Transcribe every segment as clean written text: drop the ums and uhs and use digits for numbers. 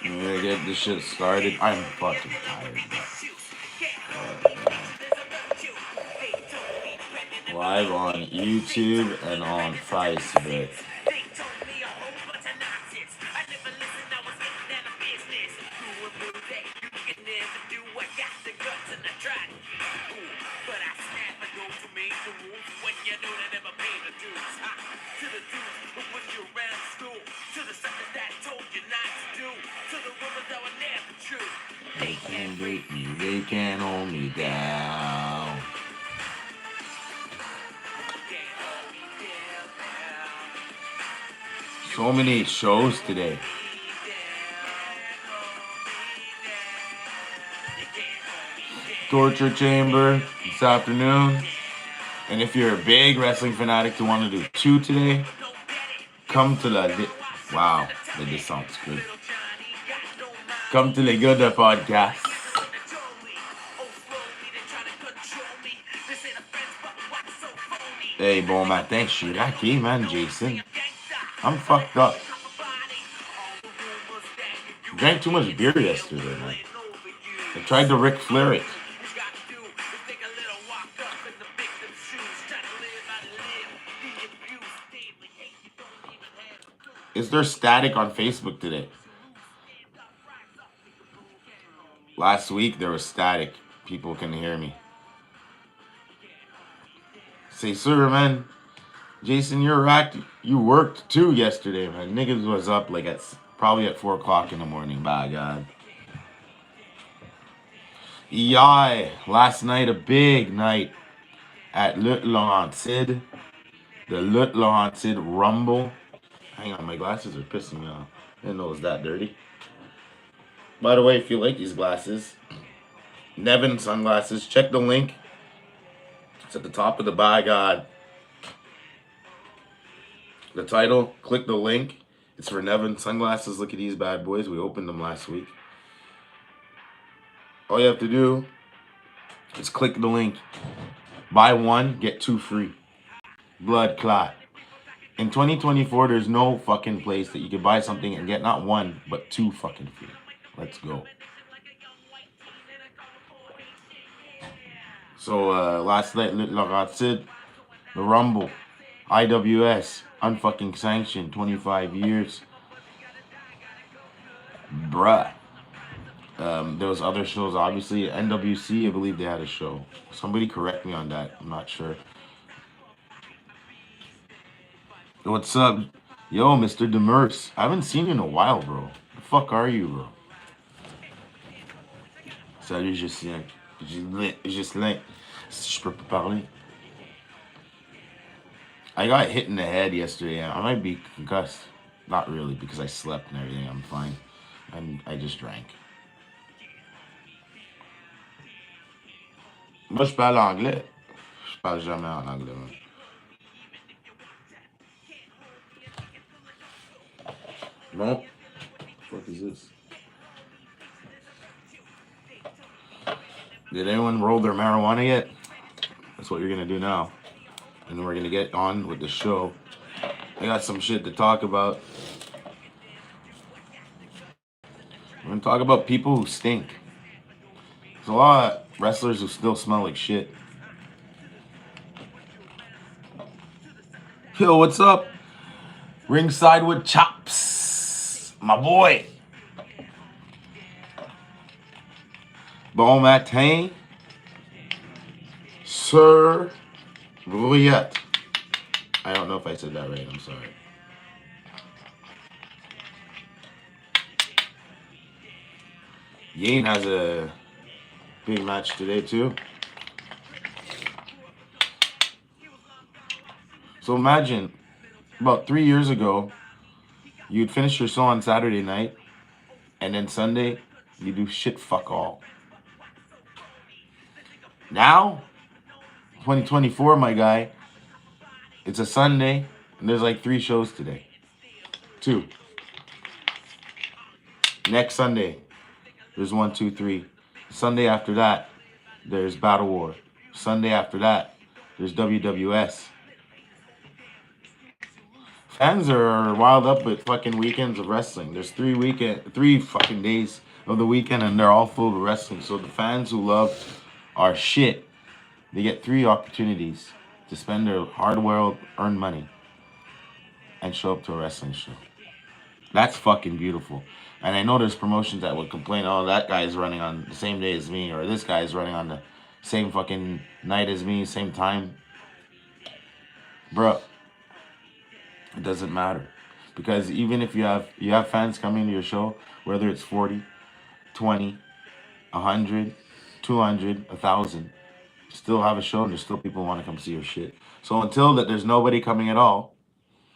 I'm gonna get this shit started. I'm fucking tired. Live on YouTube and on Facebook. They can't hold me down. So many shows today. Torture Chamber this afternoon. And if you're a big wrestling fanatic to want to do 2 today, come to the... Wow, this sounds good. Come to the Good Podcast. Hey, bon matin, je suis raqué, man, Jason. I'm fucked up. Drank too much beer yesterday, man. I tried to Ric Flair it. Is there static on Facebook today? Last week there was static. People can hear me. Say, sir, man. Jason, you're racked. You worked too yesterday, man. Niggas was up like probably at 4 o'clock in the morning. By God. Yai, last night a big night at Le Laurentide. The Le Laurentide Rumble. Hang on, my glasses are pissing me off. I didn't know it was that dirty. By the way, if you like these glasses, Nevin sunglasses, check the link. It's at the top of the By God. The title, click the link. It's for Nevin sunglasses. Look at these bad boys. We opened them last week. All you have to do is click the link. Buy 1, get 2 free. Blood clot. In 2024, there's no fucking place that you can buy something and get not 1, but 2 fucking free. Let's go. So, last night, Le Laurentide, the Rumble, IWS, unfucking sanctioned, 25 years. Bruh. There was other shows, obviously. NWC, I believe they had a show. Somebody correct me on that. I'm not sure. What's up? Yo, Mr. Demers. I haven't seen you in a while, bro. The fuck are you, bro? Salut, Justin. Justin. Je peux pas parler. I got hit in the head yesterday. I might be concussed. Not really, because I slept and everything. I'm fine. I just drank. Moi, je parle anglais. Je parle jamais en anglais, man. No? What the fuck is this? Did anyone roll their marijuana yet? That's what you're going to do now. And then we're going to get on with the show. I got some shit to talk about. We're going to talk about people who stink. There's a lot of wrestlers who still smell like shit. Yo, what's up? Ringside with Chops. My boy. Bon matin, Sir Brouillette. I don't know if I said that right. I'm sorry. Yane has a big match today, too. So imagine, about 3 years ago, you'd finish your show on Saturday night, and then Sunday, you do shit fuck all. Now, 2024, my guy, it's a Sunday, and there's like 3 shows today. 2. Next Sunday, there's 1, 2, 3. Sunday after that, there's Battle War. Sunday after that, there's WWS. Fans are wild up with fucking weekends of wrestling. There's 3 fucking days of the weekend, and they're all full of wrestling. So the fans who love our shit, they get 3 opportunities to spend their hard world, earn money, and show up to a wrestling show. That's fucking beautiful. And I know there's promotions that would complain, oh, that guy's running on the same day as me, or this guy's running on the same fucking night as me, same time. Bro, it doesn't matter. Because even if you have fans coming to your show, whether it's 40, 20, 100, 200, 1,000, still have a show and there's still people who want to come see your shit. So until that there's nobody coming at all,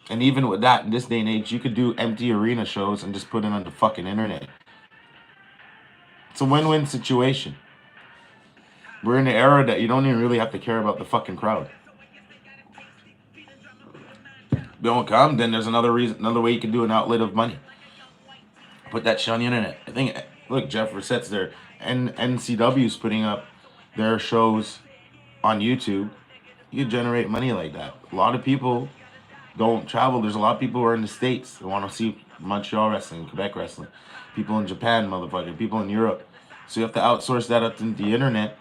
and even with that, in this day and age, you could do empty arena shows and just put it on the fucking internet. It's a win-win situation. We're in an era that you don't even really have to care about the fucking crowd. They don't come, then there's another way you can do an outlet of money. Put that shit on the internet. I think, look, Jeff Rissett's there, and NCW's putting up their shows on YouTube. You can generate money like that. A lot of people don't travel. There's a lot of people who are in the States. They want to see Montreal wrestling, Quebec wrestling. People in Japan, motherfucker. People in Europe. So you have to outsource that up to the internet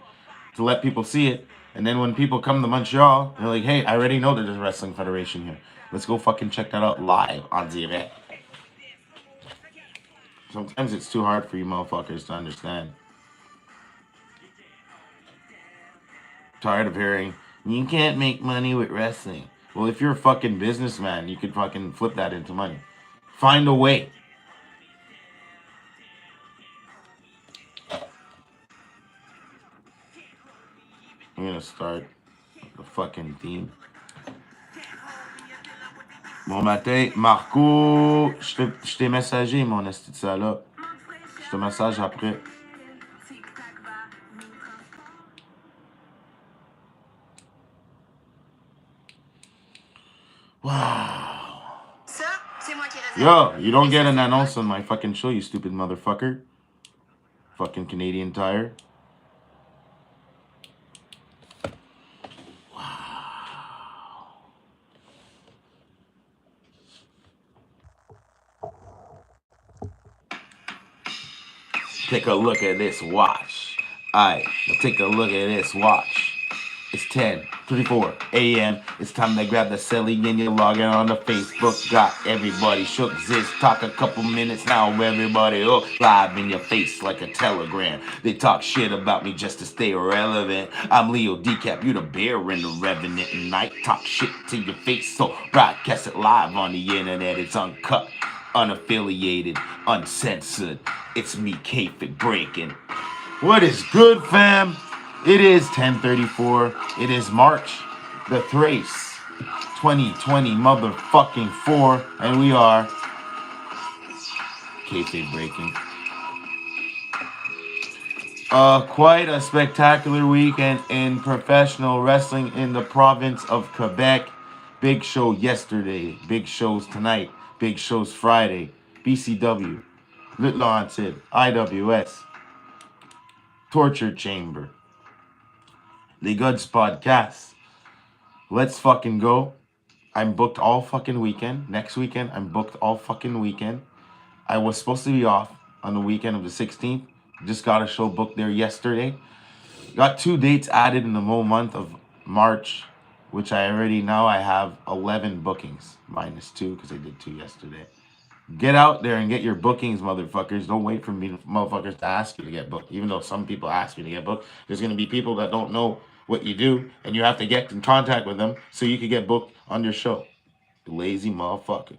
to let people see it. And then when people come to Montreal, they're like, hey, I already know that there's a wrestling federation here. Let's go fucking check that out live on the event. Sometimes it's too hard for you motherfuckers to understand. Tired of hearing, you can't make money with wrestling. Well, if you're a fucking businessman, you could fucking flip that into money. Find a way. I'm gonna start the fucking theme. Bon matin, Marco, je t'ai messagé, mon esti de salope. Je te message après. Wow. Yo, you don't get an annonce on my fucking show, you stupid motherfucker. Fucking Canadian Tire. Take a look at this watch. Alright, take a look at this watch. It's 10:34 a.m. It's time to grab the celly and you're logging on to Facebook. Got everybody shook. Ziz talk a couple minutes now. Everybody hooked live in your face like a telegram. They talk shit about me just to stay relevant. I'm Leo Decap, you the bear and the revenant. And I talk shit to your face, so broadcast it live on the internet. It's uncut, unaffiliated, uncensored. It's me, Kayfabe Breakin. What is good, fam? It is 10:34. It is March the Thrace 2020 motherfucking 4, and we are Kayfabe Breakin. Quite a spectacular weekend in professional wrestling in the province of Quebec. Big show yesterday, big shows tonight, big shows Friday. BCW, Lutte Lancide, IWS, Torture Chamber, Les Goods Podcast. Let's fucking go. I'm booked all fucking weekend. Next weekend, I'm booked all fucking weekend. I was supposed to be off on the weekend of the 16th. Just got a show booked there yesterday. Got 2 dates added in the whole month of March, which I have 11 bookings, minus 2 because I did 2 yesterday. Get out there and get your bookings, motherfuckers. Don't wait for me, motherfuckers, to ask you to get booked. Even though some people ask me to get booked, there's going to be people that don't know what you do, and you have to get in contact with them so you can get booked on your show. Lazy motherfucker.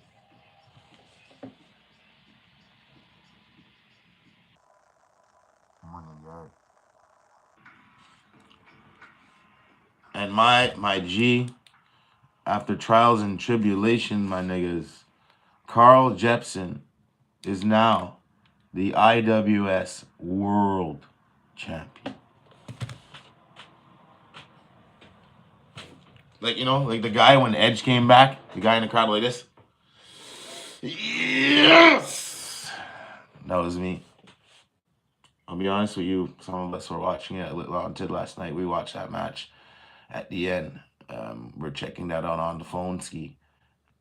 And my G, after trials and tribulation, my niggas, Carl Jepsen is now the IWS World Champion. Like, you know, like the guy when Edge came back, the guy in the crowd like this. Yes! That was me. I'll be honest with you, some of us were watching it at Little Haunted last night. We watched that match at the end. We're checking that out on the phone ski.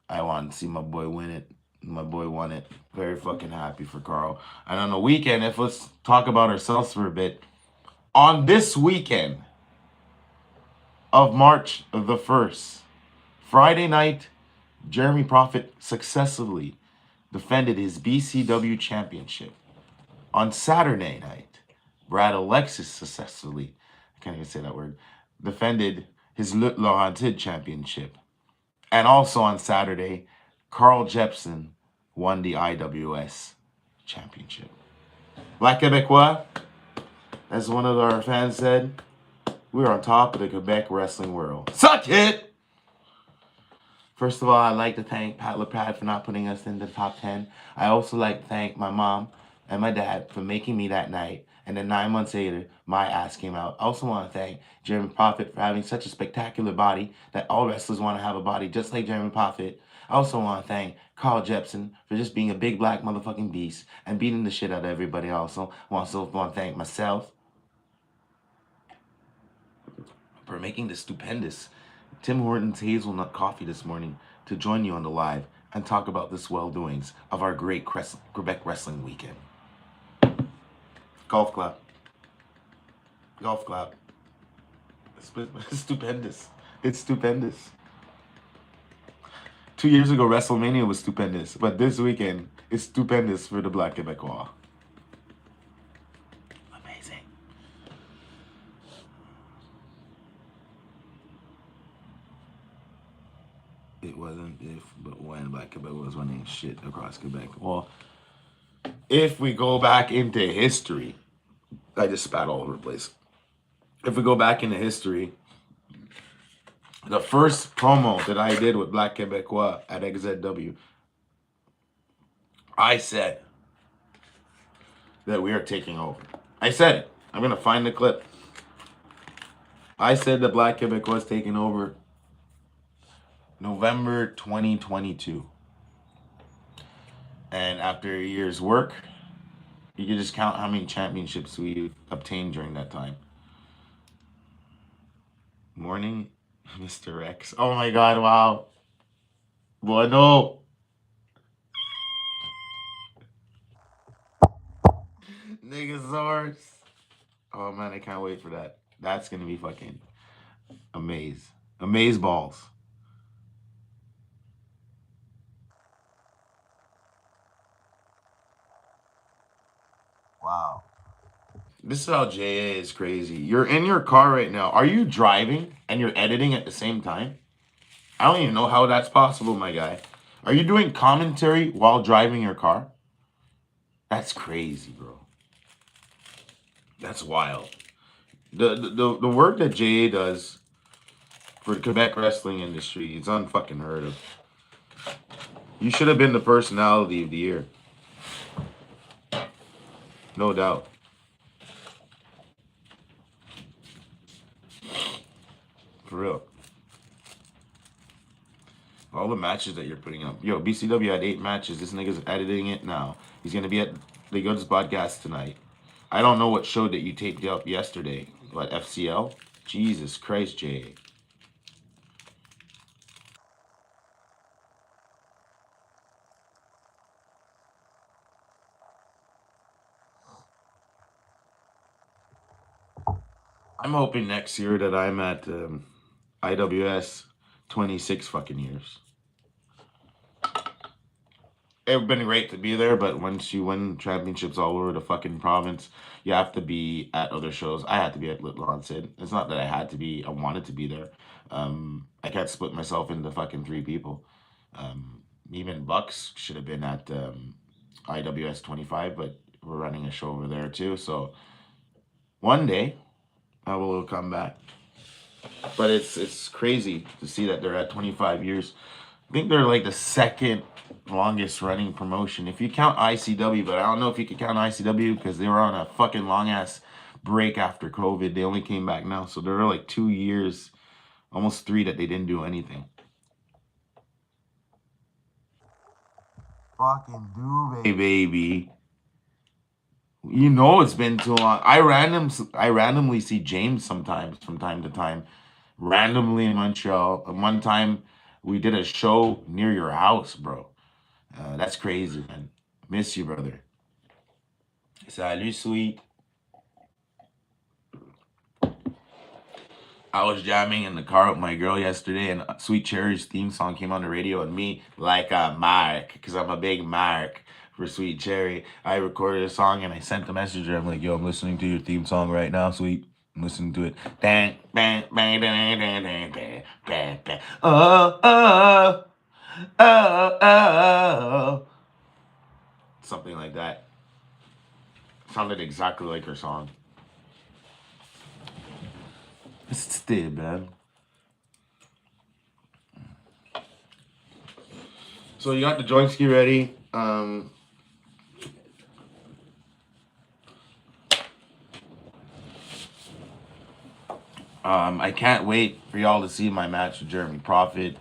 I wanted to see my boy win it. My boy won it. Very fucking happy for Carl. And on the weekend, if let's talk about ourselves for a bit. On this weekend of March the 1st, Friday night, Jeremy Prophet successfully defended his BCW championship. On Saturday night, Brad Alekxis successfully, I can't even say that word, defended his Le Haunted championship. And also on Saturday, Carl Jepsen won the IWS championship. Black Quebecois, as one of our fans said, we're on top of the Quebec wrestling world. Suck it! First of all, I'd like to thank Pat LaPrade for not putting us in the top 10. I also like to thank my mom and my dad for making me that night. And then 9 months later, my ass came out. I also want to thank Jeremy Prophet for having such a spectacular body that all wrestlers want to have a body just like Jeremy Prophet. I also want to thank Carl Jepsen for just being a big black motherfucking beast and beating the shit out of everybody also. I also want to thank myself for making this stupendous Tim Hortons hazelnut coffee this morning to join you on the live and talk about the swell doings of our great Quebec wrestling weekend. Golf clap. Golf clap. It's stupendous. It's stupendous. 2 years ago, WrestleMania was stupendous, but this weekend is stupendous for the Black Quebecois. Amazing. It wasn't if, but when Black Quebec was winning shit across Quebec. Well, if we go back into history, I just spat all over the place. If we go back into history, the first promo that I did with Black Quebecois at XZW, I said that we are taking over. I said it. I'm going to find the clip. I said that Black Quebecois was taking over November 2022. And after a year's work, you can just count how many championships we obtained during that time. Morning, Mr. X. Oh my God, wow. Bueno. Niggasaurus. Oh man, I can't wait for that. That's gonna be fucking amaze balls. Wow. This is how JA is crazy. You're in your car right now. Are you driving and you're editing at the same time? I don't even know how that's possible, my guy. Are you doing commentary while driving your car? That's crazy, bro. That's wild. The work that JA does for the Quebec wrestling industry is unfucking heard of. You should have been the personality of the year. No doubt. For real. All the matches that you're putting up. Yo, BCW had 8 matches. This nigga's editing it now. He's going to be at the Goods podcast tonight. I don't know what show that you taped up yesterday. What, FCL? Jesus Christ, Jay. I'm hoping next year that I'm at IWS 26 fucking years. it's been great to be there, but once you win championships all over the fucking province, you have to be at other shows. I had to be at Little Sid. It's not that I had to be, I wanted to be there. I can't split myself into fucking three people. Um, Even Bucks should have been at IWS 25, but we're running a show over there too. So one day I will come back. But it's crazy to see that they're at 25 years. I think they're like the second longest running promotion. If you count ICW, but I don't know if you could count ICW because they were on a fucking long ass break after COVID. They only came back now. So there were like 2 years, almost three, that they didn't do anything. Fucking do, baby. You know it's been too long. I randomly see James sometimes from time to time. Randomly in Montreal. And one time we did a show near your house, bro. That's crazy, man. Miss you, brother. Salut, sweet. I was jamming in the car with my girl yesterday, and Sweet Cherry's theme song came on the radio, and me, like a Mark, because I'm a big Mark for Sweet Cherry, I recorded a song and I sent the messenger. I'm like, yo, I'm listening to your theme song right now, Sweet. I'm listening to it. Bang, bang, bang, bang, bang, bang, bang, bang, bang. Oh, oh, oh, oh. Something like that. Sounded exactly like her song. Stay, man. So you got the joint ski ready. I can't wait for y'all to see my match with Jeremy Prophet.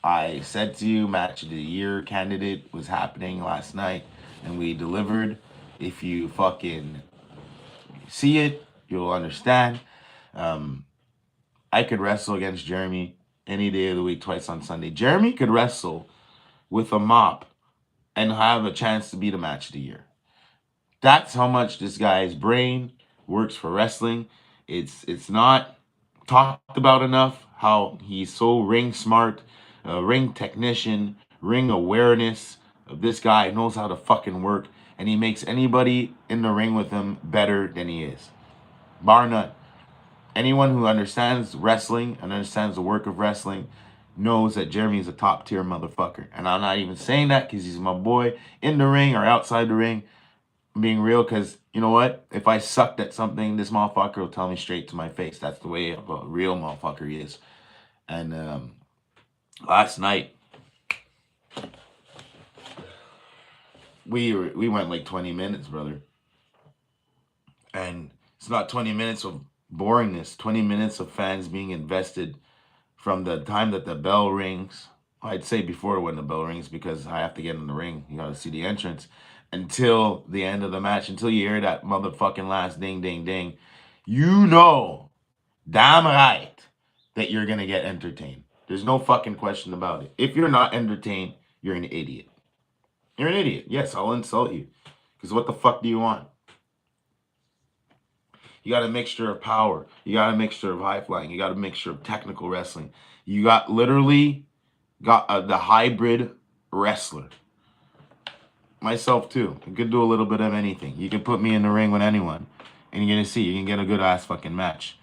I said to you, match of the year candidate was happening last night, and we delivered. If you fucking see it, you'll understand. Um, I could wrestle against Jeremy any day of the week, twice on Sunday. Jeremy could wrestle with a mop and have a chance to be the match of the year. That's how much this guy's brain works for wrestling. It's not talked about enough how he's so ring smart, ring technician, ring awareness. This guy knows how to fucking work, and he makes anybody in the ring with him better than he is, bar none. Anyone who understands wrestling and understands the work of wrestling knows that Jeremy's a top tier motherfucker. And I'm not even saying that because he's my boy in the ring or outside the ring. I'm being real because, you know what? If I sucked at something, this motherfucker will tell me straight to my face. That's the way of a real motherfucker he is. And last night, we went like 20 minutes, brother. And it's not 20 minutes of boringness, 20 minutes of fans being invested from the time that the bell rings. I'd say before when the bell rings because I have to get in the ring. You got to see the entrance until the end of the match, until you hear that motherfucking last ding, ding, ding. You know, damn right, that you're going to get entertained. There's no fucking question about it. If you're not entertained, you're an idiot. You're an idiot. Yes, I'll insult you. Because what the fuck do you want? You got a mixture of power. You got a mixture of high flying. You got a mixture of technical wrestling. You got literally the hybrid wrestler. Myself too. I could do a little bit of anything. You can put me in the ring with anyone, and you're gonna see. You can get a good ass fucking match.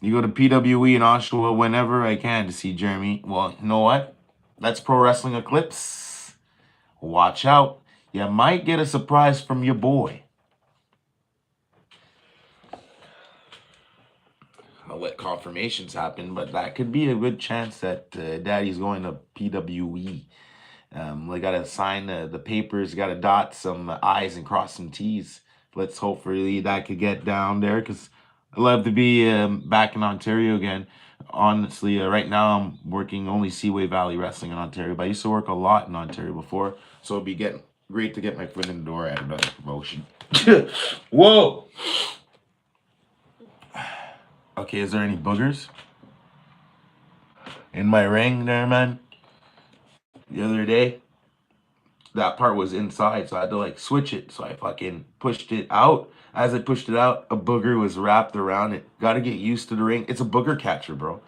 You go to PWE in Oshawa whenever I can to see Jeremy. Well, you know what? That's Pro Wrestling Eclipse. Watch out. You might get a surprise from your boy. I'll let confirmations happen, but that could be a good chance that Daddy's going to PWE. We got to sign the papers, got to dot some I's and cross some T's. Let's hopefully that could get down there because I love to be back in Ontario again. Honestly, right now I'm working only Seaway Valley Wrestling in Ontario, but I used to work a lot in Ontario before, so it'd be great to get my foot in the door at another promotion. Whoa! Okay, is there any boogers in my ring there, man? The other day, that part was inside, so I had to like switch it. So I fucking pushed it out. As I pushed it out, a booger was wrapped around it. Gotta get used to the ring. It's a booger catcher, bro.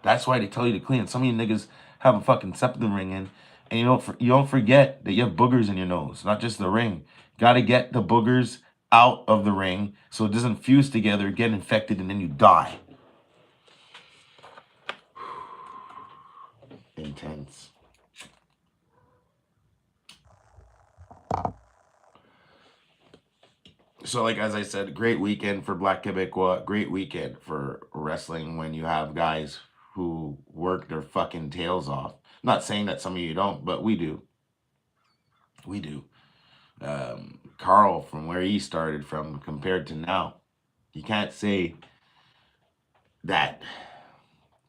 That's why they tell you to clean. Some of you niggas have a fucking septum ring in, And you don't forget that you have boogers in your nose, not just the ring. Got to get the boogers out of the ring so it doesn't fuse together, get infected, and then you die. Intense. So, like, as I said, great weekend for Black Quebecois. Great weekend for wrestling when you have guys who work their fucking tails off. Not saying that some of you don't, but we do. We do. Carl, from where he started from compared to now, you can't say that,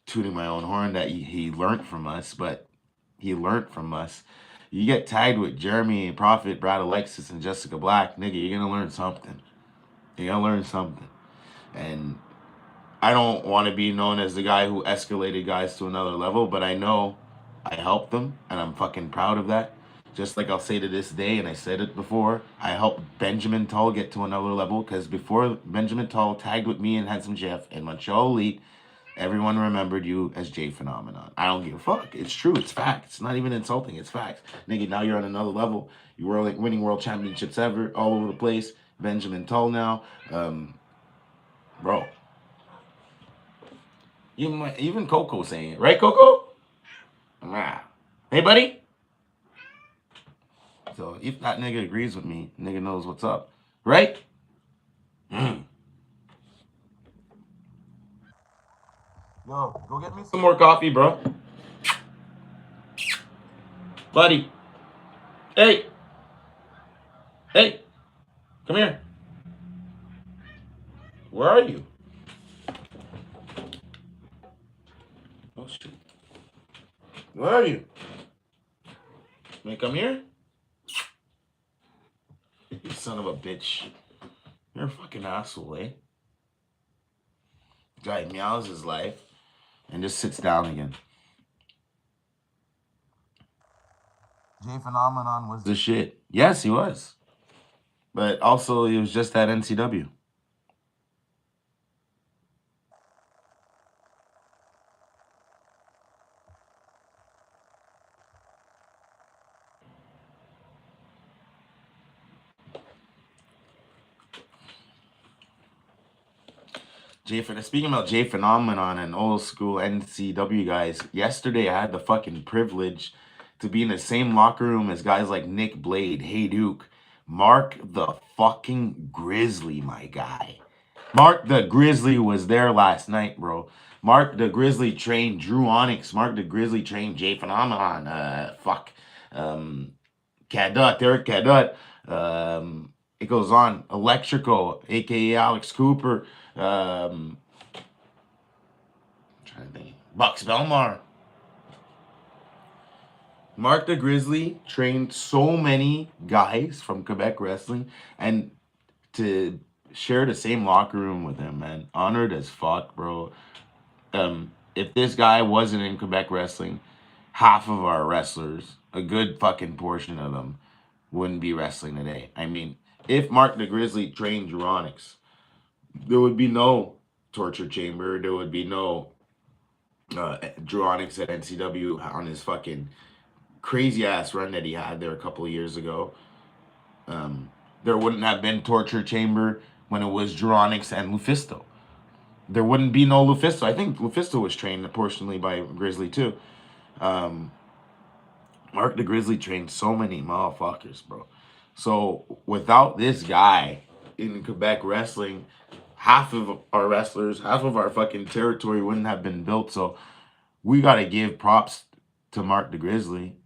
tooting my own horn, that he learned from us, but he learned from us. You get tagged with Jeremy Prophet, Brad Alekxis, and Jessica Black, nigga, you're gonna learn something. You're gonna learn something. And I don't want to be known as the guy who escalated guys to another level, but I know I helped them, and I'm fucking proud of that. Just like I'll say to this day, and I said it before, I helped Benjamin Tull get to another level, because before Benjamin Tull tagged with me and Handsome Jeff in Montreal Elite, everyone remembered you as J Phenomenon. I don't give a fuck. It's true. It's fact. It's not even insulting. It's facts. Nigga, now you're on another level. You were like winning world championships ever, all over the place. Benjamin Tull now. Bro. Even Coco saying it. Right, Coco? Hey, buddy? So if that nigga agrees with me, nigga knows what's up. Right? Yo, go get me some more coffee, bro. Buddy. Hey. Hey. Come here. Where are you? Oh, shit. Where are you? May I come here? You son of a bitch. You're a fucking asshole, eh? Guy meows his life and just sits down again. J Phenomenon was the shit. Yes, he was. But also, he was just at NCW. Speaking about J Phenomenon and old school NCW guys, yesterday I had the fucking privilege to be in the same locker room as guys like Nick Blade, Hey Duke, Mark the fucking Grizzly, my guy. Mark the Grizzly was there last night, bro. Mark the Grizzly trained Drew Onyx. Mark the Grizzly trained J Phenomenon. Cadut, Eric Cadut. It goes on. Electrico, aka Alex Cooper. I'm trying to think. Bucks Belmar. Mark the Grizzly trained so many guys from Quebec wrestling, and to share the same locker room with him, man, honored as fuck, bro. If this guy wasn't in Quebec wrestling, half of our wrestlers, a good fucking portion of them, wouldn't be wrestling today. I mean, if Mark the Grizzly trained Euronics, there would be no Torture Chamber. There would be no Euronics at NCW on his fucking crazy ass run that he had there a couple of years ago. There wouldn't have been Torture Chamber when it was Euronics and Lufisto. There wouldn't be no Lufisto. I think Lufisto was trained proportionally by Grizzly too. Mark the Grizzly trained so many motherfuckers, bro. So without this guy in Quebec wrestling, half of our wrestlers, half of our fucking territory wouldn't have been built. So we got to give props to Mark the Grizzly.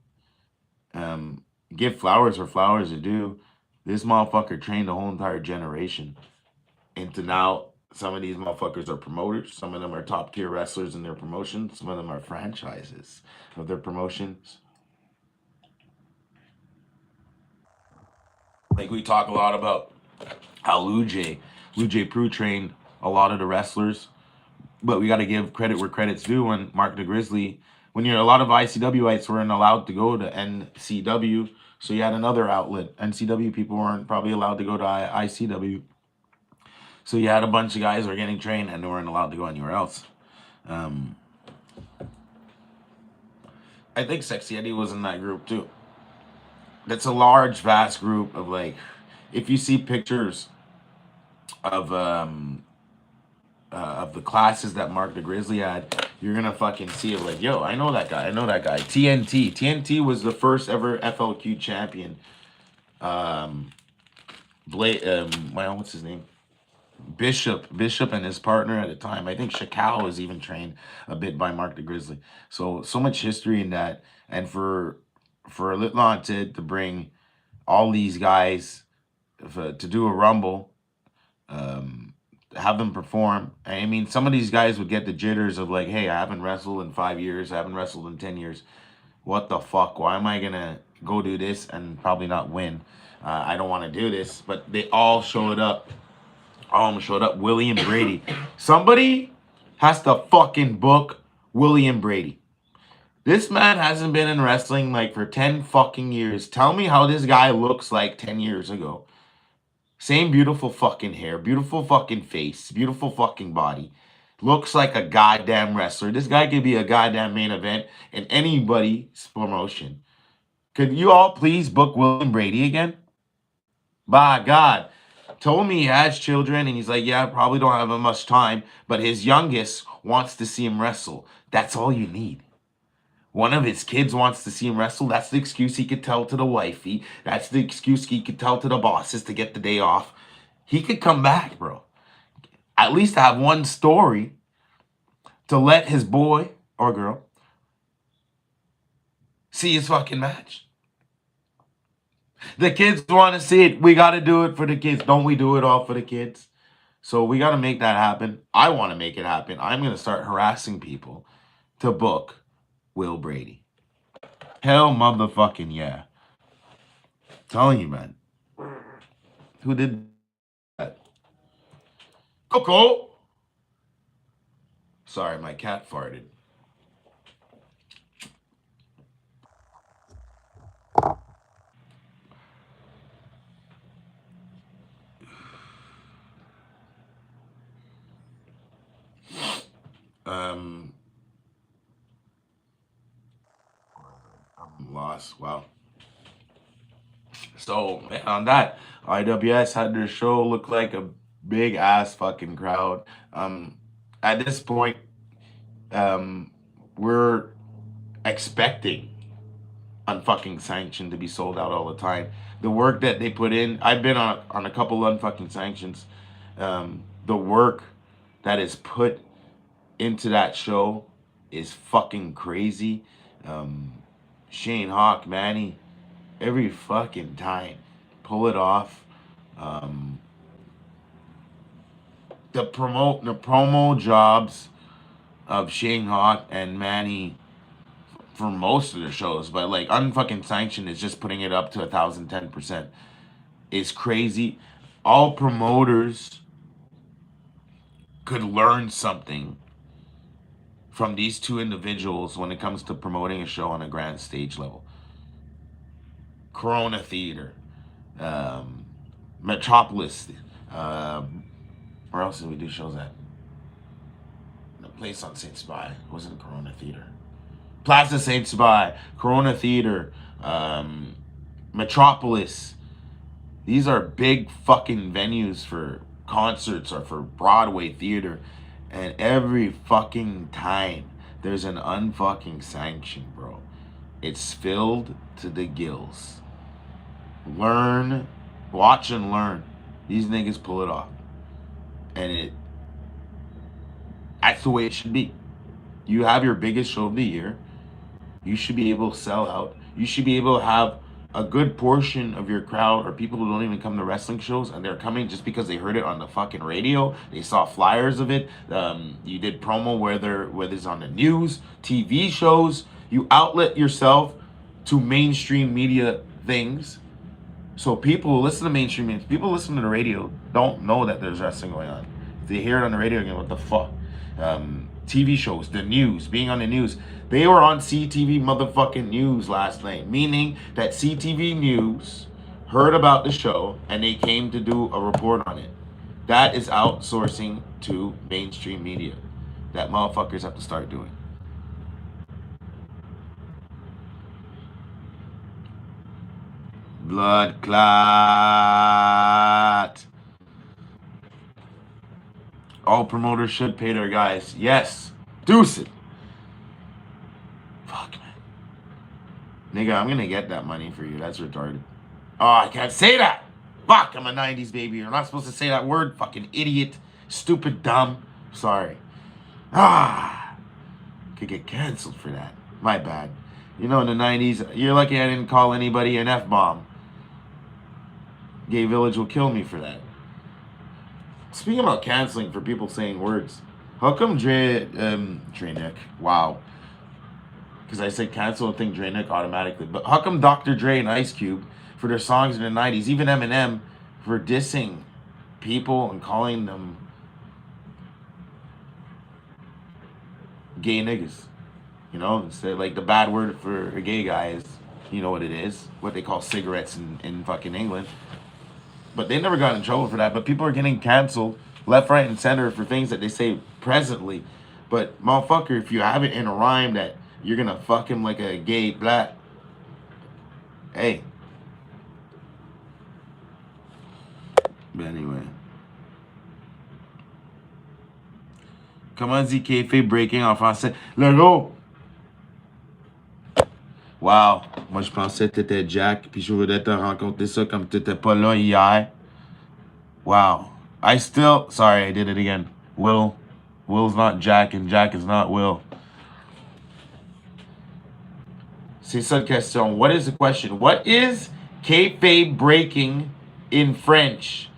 Give flowers where flowers are due. This motherfucker trained a whole entire generation into now. Some of these motherfuckers are promoters. Some of them are top tier wrestlers in their promotions. Some of them are franchises of their promotions. Like we talk a lot about how Lou J Prue trained a lot of the wrestlers, but we got to give credit where credit's due. When Mark the Grizzly, when you're a lot of ICWites weren't allowed to go to NCW, so you had another outlet. NCW people weren't probably allowed to go to ICW. So you had a bunch of guys who were getting trained and they weren't allowed to go anywhere else. And I think Sexy Eddie was in that group too. That's a large, vast group of like, if you see pictures of of the classes that Mark the Grizzly had, you're gonna fucking see it like, yo, I know that guy. I know that guy. TNT was the first ever FLQ champion. Um, well, what's his name? Bishop and his partner at the time. I think Shakal was even trained a bit by Mark the Grizzly. So much history in that, and for Litlon to bring all these guys to do a rumble, um, have them perform. I mean, some of these guys would get the jitters of like, hey, I haven't wrestled in 5 years. I haven't wrestled in 10 years. What the fuck? Why am I gonna go do this and probably not win? I don't want to do this. But they all showed up. All of them showed up. William Brady. Somebody has to fucking book William Brady. This man hasn't been in wrestling like for 10 fucking years. Tell me how this guy looks like 10 years ago. Same beautiful fucking hair, beautiful fucking face, beautiful fucking body. Looks like a goddamn wrestler. This guy could be a goddamn main event in anybody's promotion. Could you all please book William Brady again? By God. Told me he has children, and he's like, yeah, probably don't have much time, but his youngest wants to see him wrestle. That's all you need. One of his kids wants to see him wrestle. That's the excuse he could tell to the wifey. That's the excuse he could tell to the bosses to get the day off. He could come back, bro. At least have one story to let his boy or girl see his fucking match. The kids want to see it. We got to do it for the kids. Don't we do it all for the kids? So we got to make that happen. I want to make it happen. I'm going to start harassing people to book Will Brady. Hell motherfucking yeah. Telling you, man. Who did that? Coco! Sorry, my cat farted. I'm lost. Wow. So on that, IWS had their show look like a big ass fucking crowd. At this point, um, we're expecting unfucking sanctioned to be sold out all the time. The work that they put in, I've been on a couple unfucking sanctions. The work that is put into that show is fucking crazy. Um, Shane Hawk, Manny, every fucking time, pull it off. Um, the promo jobs of Shane Hawk and Manny for most of their shows, but like unfucking sanctioned is just putting it up to 1,010%. It's crazy. All promoters could learn something from these two individuals when it comes to promoting a show on a grand stage level. Corona Theater, Metropolis, where else did we do shows at? The place on St. Spy. It wasn't Corona Theater. Plaza St. Spy, Corona Theater, Metropolis. These are big fucking venues for concerts or for Broadway theater. And every fucking time there's an unfucking sanction, bro. It's filled to the gills. Learn, watch and learn. These niggas pull it off. And that's the way it should be. You have your biggest show of the year. You should be able to sell out. You should be able to have a good portion of your crowd or people who don't even come to wrestling shows and they're coming just because they heard it on the fucking radio. They saw flyers of it. You did promo whether it's on the news, TV shows. You outlet yourself to mainstream media things. So people who listen to mainstream media, people listen to the radio don't know that there's wrestling going on. If they hear it on the radio again, what the fuck? TV shows, the news, being on the news. They were on CTV motherfucking news last night, meaning that CTV News heard about the show and they came to do a report on it. That is outsourcing to mainstream media that motherfuckers have to start doing. Blood clot. All promoters should pay their guys. Yes. Deuce it. Fuck, man. Nigga, I'm gonna get that money for you. That's retarded. Oh, I can't say that. Fuck, I'm a 90s baby. You're not supposed to say that word. Fucking idiot. Stupid, dumb. Sorry. Ah. Could get canceled for that. My bad. You know, in the 90s, you're lucky I didn't call anybody an F-bomb. Gay Village will kill me for that. Speaking about canceling for people saying words, how come Drenick? Wow. Because I said cancel and think Drenick automatically. But how come Dr. Dre and Ice Cube, for their songs in the 90s, even Eminem, for dissing people and calling them gay niggas? You know, it's like the bad word for a gay guy is, you know what it is, what they call cigarettes in fucking England. But they never got in trouble for that. But people are getting canceled left, right, and center for things that they say presently. But motherfucker, if you have it in a rhyme that you're gonna fuck him like a gay black, hey. But anyway. Comment dit Kayfabe Breakin en français? Le gros! Wow. Moi, je pensais que t'étais Jack, puis je voulais te rencontrer ça comme t'étais pas là hier. Wow. Sorry, I did it again. Will's not Jack, and Jack is not Will. C'est ça la question. What is the question? What is Kayfabe Breaking in French?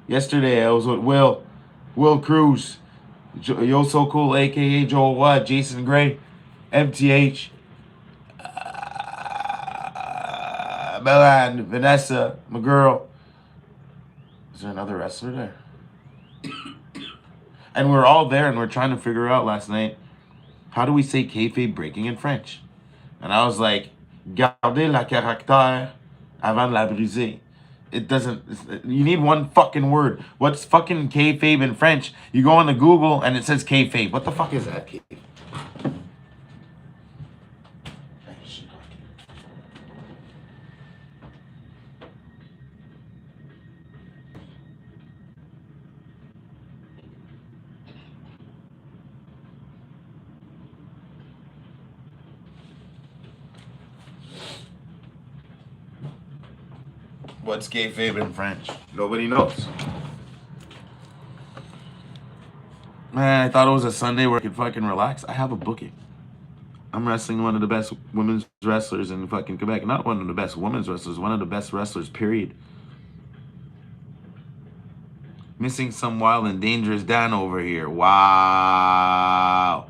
Yesterday, I was with Will Cruz, Yo So Cool, a.k.a. Joel Watt, Jason Gray, MTH, Melan, Vanessa, my girl. Is there another wrestler there? And we're all there, and we're trying to figure out last night, how do we say Kayfabe Breaking in French? And I was like, gardez la caractère avant de la briser. It doesn't, you need one fucking word. What's fucking kayfabe in French? You go on the Google and it says kayfabe. What the fuck is that, kayfabe? What's kayfabe in French? Nobody knows. Man, I thought it was a Sunday where I could fucking relax. I have a booking. I'm wrestling one of the best women's wrestlers in fucking Quebec. Not one of the best women's wrestlers, one of the best wrestlers, period. Missing some wild and dangerous Dan over here. Wow.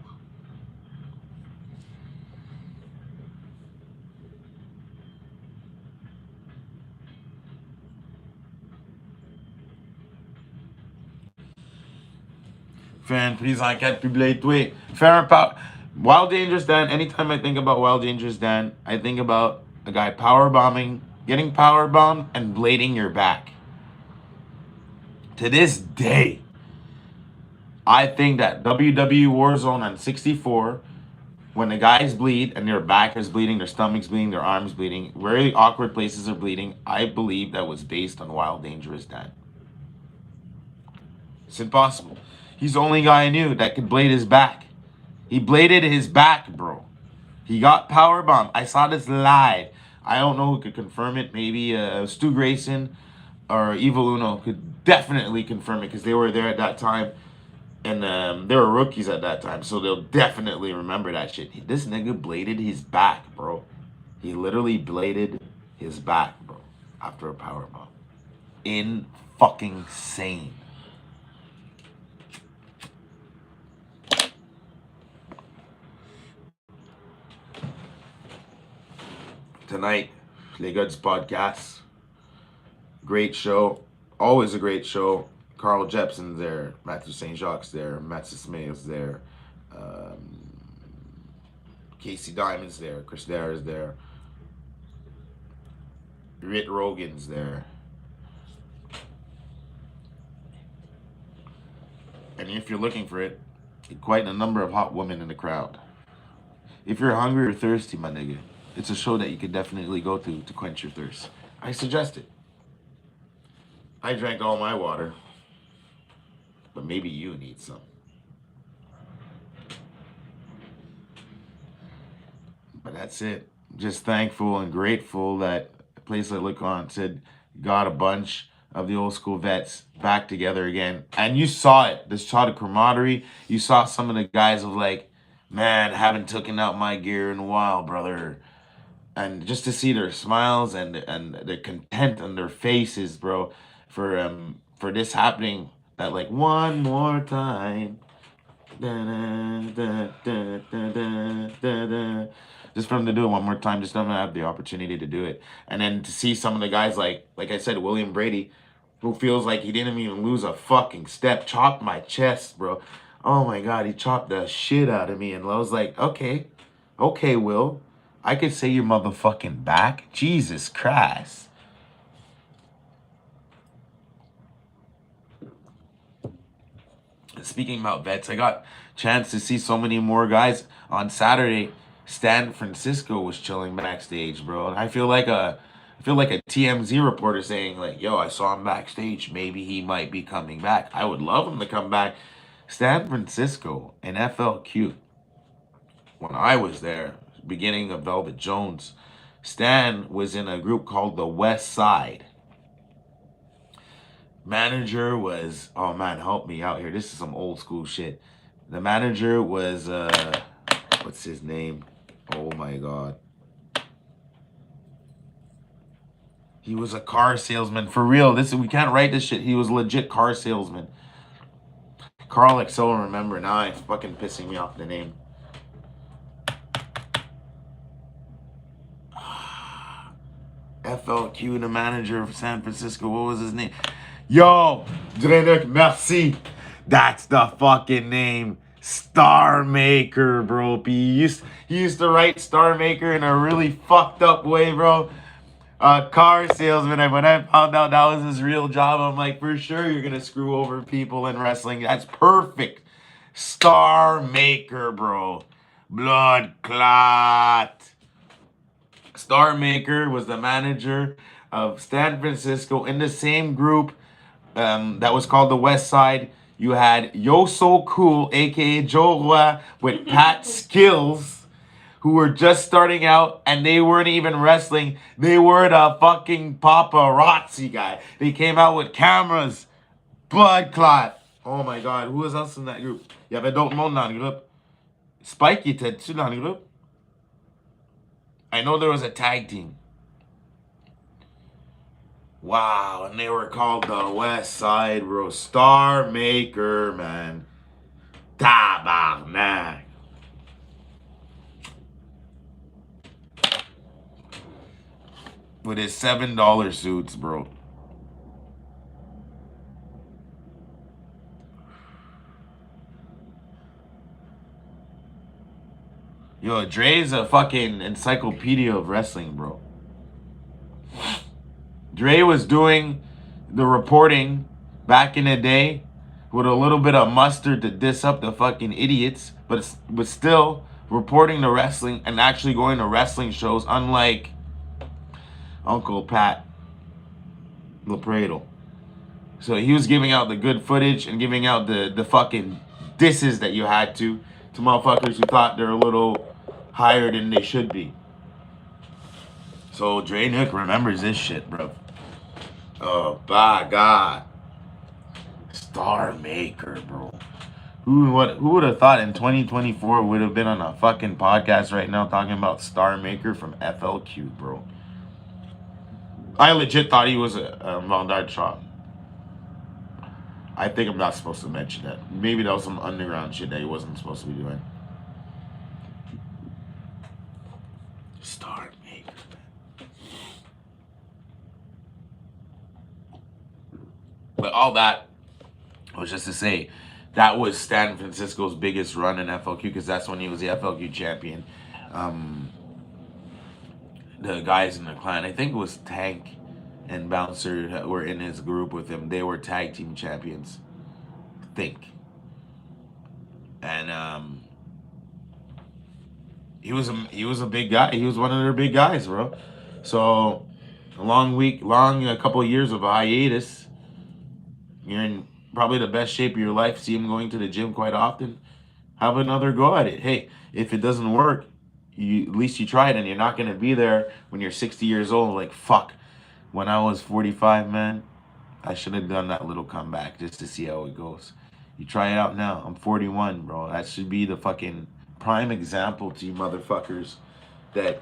Fais une prise en 4 publié, toi. Fais un pas. Wild Dangerous Dan, anytime I think about Wild Dangerous Dan, I think about a guy power bombing, getting power bombed, and blading your back. To this day, I think that WWE Warzone on 64, when the guys bleed and their back is bleeding, their stomach's bleeding, their arms bleeding, very awkward places are bleeding, I believe that was based on Wild Dangerous Dan. It's impossible. He's the only guy I knew that could blade his back. He bladed his back, bro. He got powerbombed. I saw this live. I don't know who could confirm it. Maybe Stu Grayson or Evil Uno could definitely confirm it because they were there at that time. And they were rookies at that time. So they'll definitely remember that shit. This nigga bladed his back, bro. He literally bladed his back, bro, after a powerbomb. In fucking sane. Tonight, Les Gars du Podcast. Great show. Always a great show. Carl Jepsen's there. Matthew St. Jacques there. Matthew Smail's there. Casey Diamond's there. Chris Dara's there. Rit Rogan's there. And if you're looking for it, quite a number of hot women in the crowd. If you're hungry or thirsty, my nigga, it's a show that you could definitely go to quench your thirst. I suggest it. I drank all my water, but maybe you need some. But that's it. Just thankful and grateful that a place like Look On said got a bunch of the old school vets back together again. And you saw it. This saw the camaraderie. You saw some of the guys of like, man, haven't taken out my gear in a while, brother. And just to see their smiles and the content on their faces, bro, for this happening, that like one more time. Just for them to do it one more time, just for them to have the opportunity to do it. And then to see some of the guys like I said, William Brady, who feels like he didn't even lose a fucking step, chopped my chest, bro. Oh my god, he chopped the shit out of me. And I was like, okay, Will. I could say your motherfucking back. Jesus Christ. Speaking about vets, I got chance to see so many more guys on Saturday. Stan Francisco was chilling backstage, bro. And I feel like a TMZ reporter saying like, "Yo, I saw him backstage. Maybe he might be coming back. I would love him to come back." Stan Francisco and FLQ. When I was there, beginning of Velvet Jones, Stan was in a group called the West Side. Manager was, oh man, help me out here. This is some old school shit. The manager was what's his name? Oh my god. He was a car salesman. For real. We can't write this shit. He was a legit car salesman. Carl Excel, remember now, it's fucking pissing me off the name. FLQ, the manager of San Francisco. What was his name? Yo, Dredek, merci. That's the fucking name. Star Maker, bro. He used to write Star Maker in a really fucked up way, bro. Car salesman. And when I found out that was his real job, I'm like, for sure you're gonna screw over people in wrestling. That's perfect. Star Maker, bro. Blood clot. Star Maker was the manager of San Francisco in the same group that was called the West Side. You had Yo So Cool, aka Joe Roy, with Pat Skills, who were just starting out and they weren't even wrestling. They were the fucking paparazzi guy. They came out with cameras. Blood clot. Oh my god, who was else in that group? Il y avait d'autres monde dans le groupe. Spike, était-tu dans le groupe? I know there was a tag team. Wow, and they were called the West Side, bro. Star Maker, man. Tabarnak. With his $7 suits, bro. Yo, Dre's a fucking encyclopedia of wrestling, bro. Dre was doing the reporting back in the day with a little bit of mustard to diss up the fucking idiots, but still reporting the wrestling and actually going to wrestling shows, unlike Uncle Pat LaPredo. So he was giving out the good footage and giving out the fucking disses that you had to motherfuckers who thought they're a little higher than they should be. So Dre Nick remembers this shit, bro. Oh, by God. Star Maker, bro. Who would have thought in 2024 would have been on a fucking podcast right now talking about Star Maker from FLQ, bro? I legit thought he was a Valdard shot. I think I'm not supposed to mention that. Maybe that was some underground shit that he wasn't supposed to be doing. Star Maker, man. But all that was just to say, that was San Francisco's biggest run in FLQ because that's when he was the FLQ champion. The guys in the clan, I think it was Tank and Bouncer were in his group with him. They were tag team champions, I think. And he was a big guy. He was one of their big guys, bro. So A long week, a couple of years of hiatus. You're in probably the best shape of your life. See him going to the gym quite often. Have another go at it. Hey, if it doesn't work, at least you tried, and you're not gonna be there when you're 60 years old. Like fuck, when I was 45, man, I should have done that little comeback just to see how it goes. You try it out now. I'm 41, bro. That should be the fucking prime example to you motherfuckers that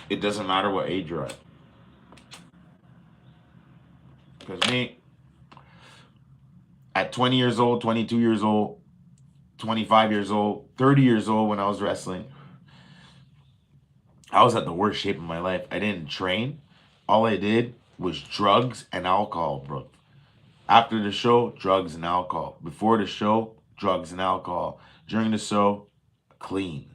it doesn't matter what age you're at. Because me, at 20 years old, 22 years old, 25 years old, 30 years old when I was wrestling, I was at the worst shape of my life. I didn't train. All I did was drugs and alcohol, bro. After the show, drugs and alcohol. Before the show, drugs and alcohol. During the show, clean.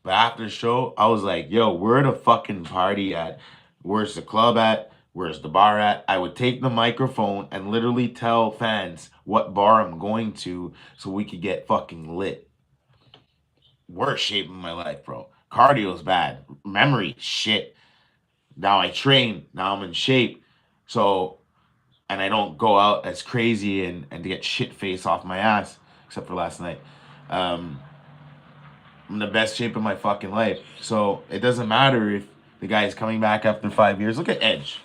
But after the show, I was like, yo, where the fucking party at? Where's the club at? Where's the bar at? I would take the microphone and literally tell fans what bar I'm going to so we could get fucking lit. Worst shape of my life, bro. Cardio's bad. Memory, shit. Now I train. Now I'm in shape. So, and I don't go out as crazy and to get shit face off my ass, except for last night. I'm in the best shape of my fucking life. So it doesn't matter if the guy is coming back after 5 years. Look at Edge.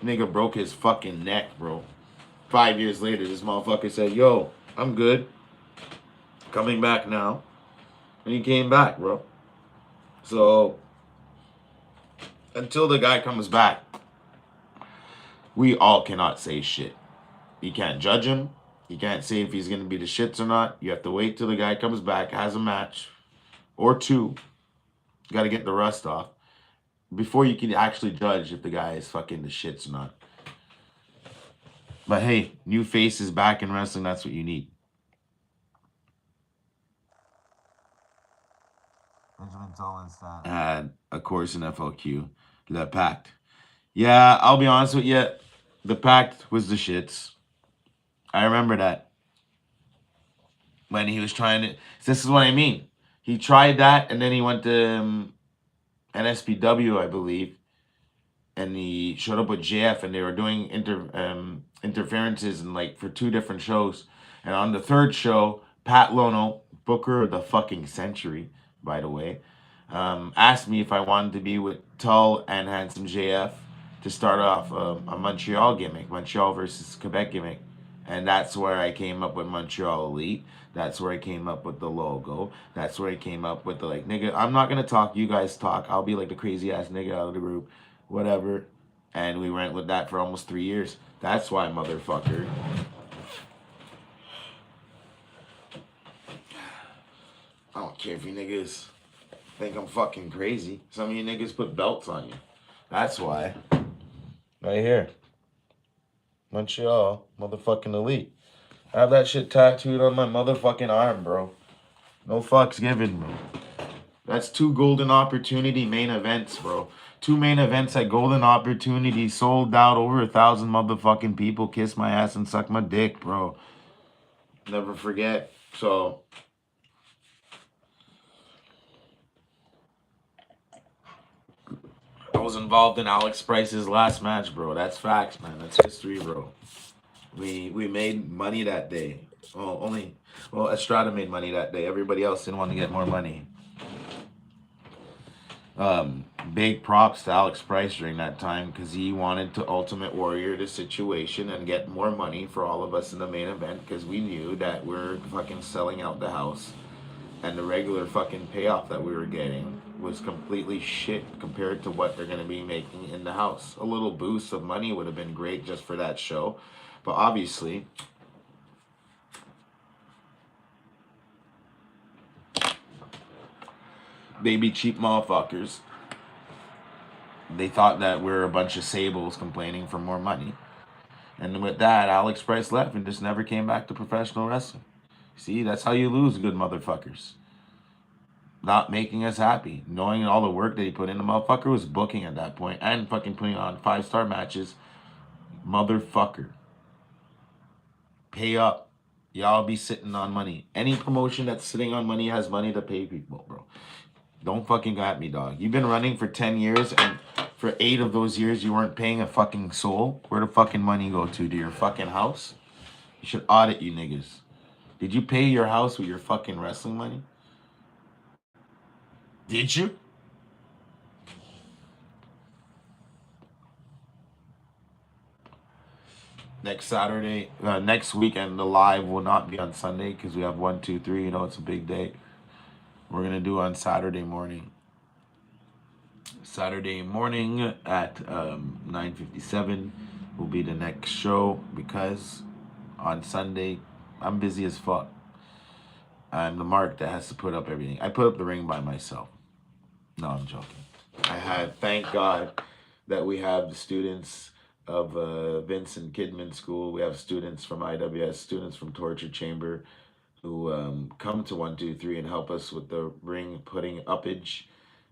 Nigga broke his fucking neck, bro. 5 years later, this motherfucker said, yo, I'm good. Coming back now. And he came back, bro. So, until the guy comes back, we all cannot say shit. You can't judge him. You can't say if he's going to be the shits or not. You have to wait till the guy comes back, has a match or two. You got to get the rust off before you can actually judge if the guy is fucking the shits or not. But hey, new faces back in wrestling, that's what you need. Had a course in FLQ, Le Pact. Yeah, I'll be honest with you. The Pact was the shits. I remember that. When he was trying to... This is what I mean. He tried that, and then he went to NSPW, I believe. And he showed up with JF, and they were doing interferences and like for 2 different shows. And on the 3rd show, Pat Lono, Booker of the fucking century, by the way, asked me if I wanted to be with Tull and Handsome JF to start off a Montreal gimmick, Montreal versus Quebec gimmick. And that's where I came up with Montreal Elite. That's where I came up with the logo. That's where I came up with the like, nigga, I'm not going to talk. You guys talk. I'll be like the crazy ass nigga out of the group. Whatever. And we went with that for almost 3 years. That's why, motherfucker. I don't care if you niggas think I'm fucking crazy. Some of you niggas put belts on you. That's why. Right here. Montreal, motherfucking Elite. I have that shit tattooed on my motherfucking arm, bro. No fucks given, bro. That's 2 Golden Opportunity main events, bro. 2 main events at Golden Opportunity sold out. Over 1,000 motherfucking people kiss my ass and suck my dick, bro. Never forget. So, I was involved in Alex Price's last match, bro. That's facts, man. That's history, bro. We made money that day. Well, Estrada made money that day. Everybody else didn't want to get more money. Big props to Alex Price during that time because he wanted to Ultimate Warrior the situation and get more money for all of us in the main event because we knew that we're fucking selling out the house and the regular fucking payoff that we were getting was completely shit compared to what they're going to be making in the house. A little boost of money would have been great just for that show. But obviously, they be cheap motherfuckers. They thought that we're a bunch of sables complaining for more money. And with that, Alex Price left and just never came back to professional wrestling. See, that's how you lose, good motherfuckers. Not making us happy. Knowing all the work that he put in. The motherfucker was booking at that point and fucking putting on 5-star matches. Motherfucker. Pay up. Y'all be sitting on money. Any promotion that's sitting on money has money to pay people, bro. Don't fucking at me, dog. You've been running for 10 years and For 8 of those years, you weren't paying a fucking soul. Where the fucking money go to? To your fucking house? You should audit you niggas. Did you pay your house with your fucking wrestling money? Did you? Next Saturday, next weekend, the live will not be on Sunday because we have 1, 2, 3. You know, it's a big day. We're gonna do on Saturday morning. Saturday morning at 9:57 will be the next show because on Sunday I'm busy as fuck. I'm the mark that has to put up everything. I put up the ring by myself. No, I'm joking. I had, thank God, that we have the students of Vincent Kidman School. We have students from IWS, students from Torture Chamber, who come to 1, 2, 3 and help us with the ring putting uppage.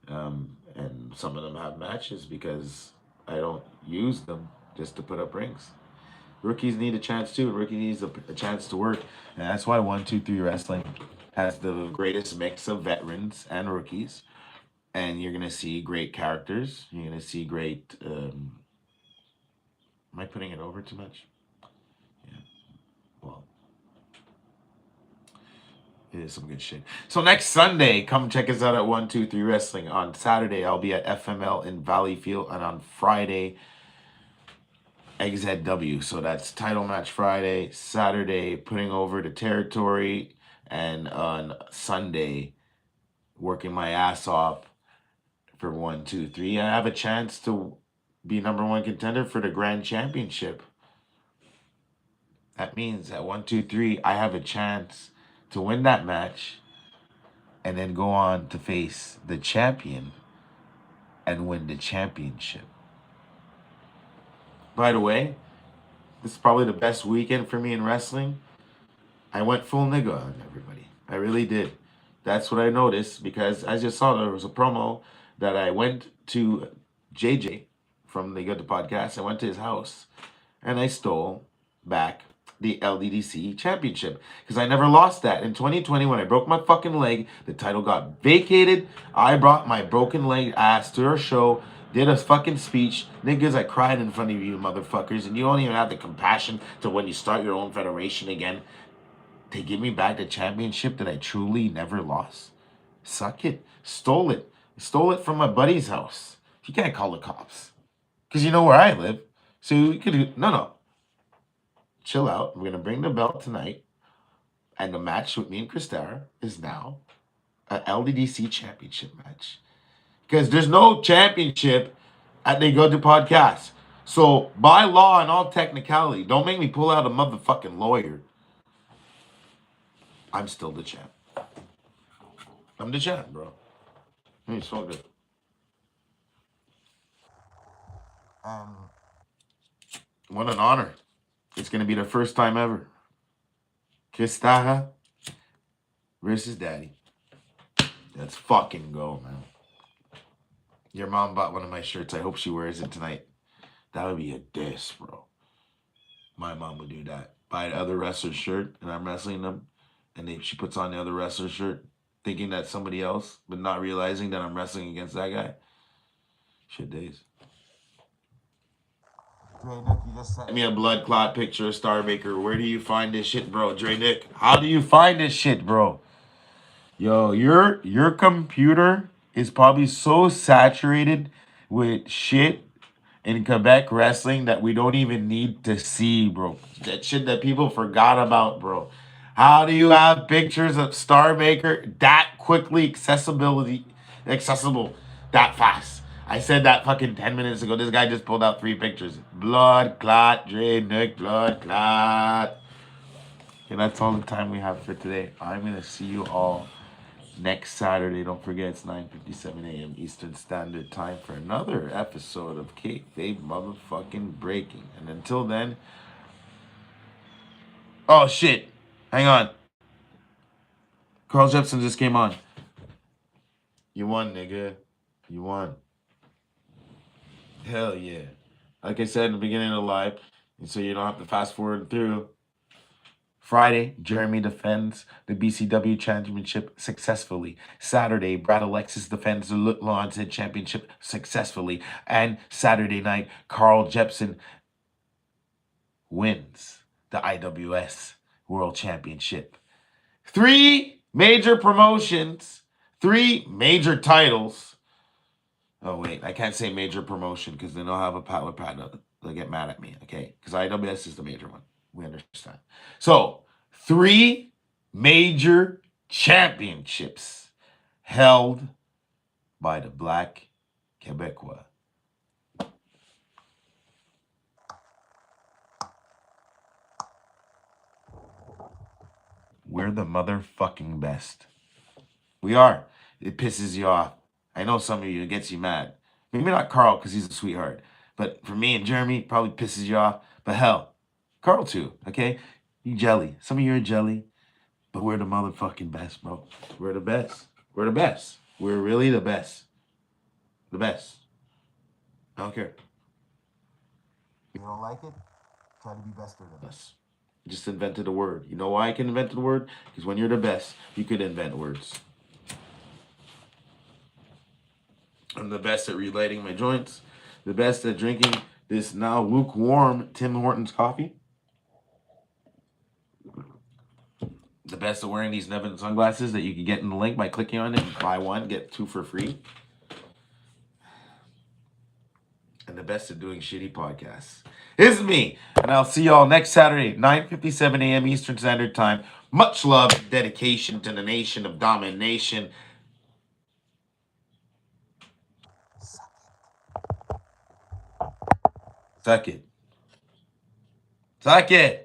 And some of them have matches because I don't use them just to put up rings. Rookies need a chance too. Rookie needs a chance to work, and that's why 1, 2, 3 Wrestling has the greatest mix of veterans and rookies. And you're gonna see great characters. You're gonna see great. Am I putting it over too much? Yeah. Well, it is some good shit. So next Sunday, come check us out at 1, 2, 3 Wrestling. On Saturday, I'll be at FML in Valleyfield, and on Friday, XZW. So that's title match Friday, Saturday, putting over the territory, and on Sunday, working my ass off for 1, 2, 3. I have a chance to be #1 contender for the Grand Championship. That means at 1, 2, 3, I have a chance to win that match and then go on to face the champion and win the championship. By the way, this is probably the best weekend for me in wrestling. I went full nigga on everybody. I really did. That's what I noticed because as you saw, there was a promo that I went to JJ from the Good Podcast. I went to his house and I stole back the LDDC championship because I never lost that. In 2020, when I broke my fucking leg, the title got vacated. I brought my broken leg ass to our show, did a fucking speech. Niggas, I cried in front of you motherfuckers, and you don't even have the compassion to when you start your own federation again to give me back the championship that I truly never lost. Suck it. Stole it. Stole it from my buddy's house. You can't call the cops. Because you know where I live. So you could do, no. Chill out. We're going to bring the belt tonight. And the match with me and Christara is now an LDDC championship match. Because there's no championship at They Go to Podcast. So by law and all technicality, don't make me pull out a motherfucking lawyer. I'm still the champ. I'm the champ, bro. It's so good. Um, what an honor. It's going to be the first time ever. Christara versus Daddy. Let's fucking go, man. Your mom bought one of my shirts. I hope she wears it tonight. That would be a diss, bro. My mom would do that. Buy the other wrestler's shirt, and I'm wrestling them, and she puts on the other wrestler's shirt, thinking that's somebody else, but not realizing that I'm wrestling against that guy. Shit days. Dre Nick, you just sent me a blood clot picture of Starmaker. Where do you find this shit, bro? Dre Nick, how do you find this shit, bro? Yo, your computer is probably so saturated with shit in Quebec wrestling that we don't even need to see, bro. That shit that people forgot about, bro. How do you have pictures of Star Maker that quickly accessible, that fast? I said that fucking 10 minutes ago. This guy just pulled out 3 pictures. Blood clot, Dre Nick, blood clot. And that's all the time we have for today. I'm going to see you all next Saturday. Don't forget, it's 9:57 a.m. Eastern Standard Time for another episode of Kayfabe motherfucking Breaking. And until then, oh shit, hang on. Carl Jepsen just came on. You won, nigga. You won. Hell yeah. Like I said in the beginning of the live, and so you don't have to fast forward through. Friday, Jeremy defends the BCW Championship successfully. Saturday, Brad Alekxis defends the Launted Championship successfully. And Saturday night, Carl Jepsen wins the IWS World Championship. 3 major promotions, 3 major titles. Oh, wait, I can't say major promotion because then I'll have a power pad. They'll get mad at me, okay? Because IWS is the major one. We understand. So, 3 major championships held by the Black Quebecois. We're the motherfucking best. We are. It pisses you off. I know some of you, it gets you mad. Maybe not Carl because he's a sweetheart. But for me and Jeremy, it probably pisses you off. But hell, Carl too, okay? You jelly. Some of you are jelly. But we're the motherfucking best, bro. We're the best. We're the best. We're really the best. The best. I don't care. You don't like it? Try to be bester than us. Just invented a word. You know why I can invent a word? Because when you're the best, you could invent words. I'm the best at relighting my joints. The best at drinking this now lukewarm Tim Hortons coffee. The best at wearing these Nevin sunglasses that you can get in the link by clicking on it. Buy one, get 2 for free. And the best at doing shitty podcasts. It's me. And I'll see y'all next Saturday, 9:57 a.m. Eastern Standard Time. Much love, dedication to the nation of domination. Suck it. Suck it.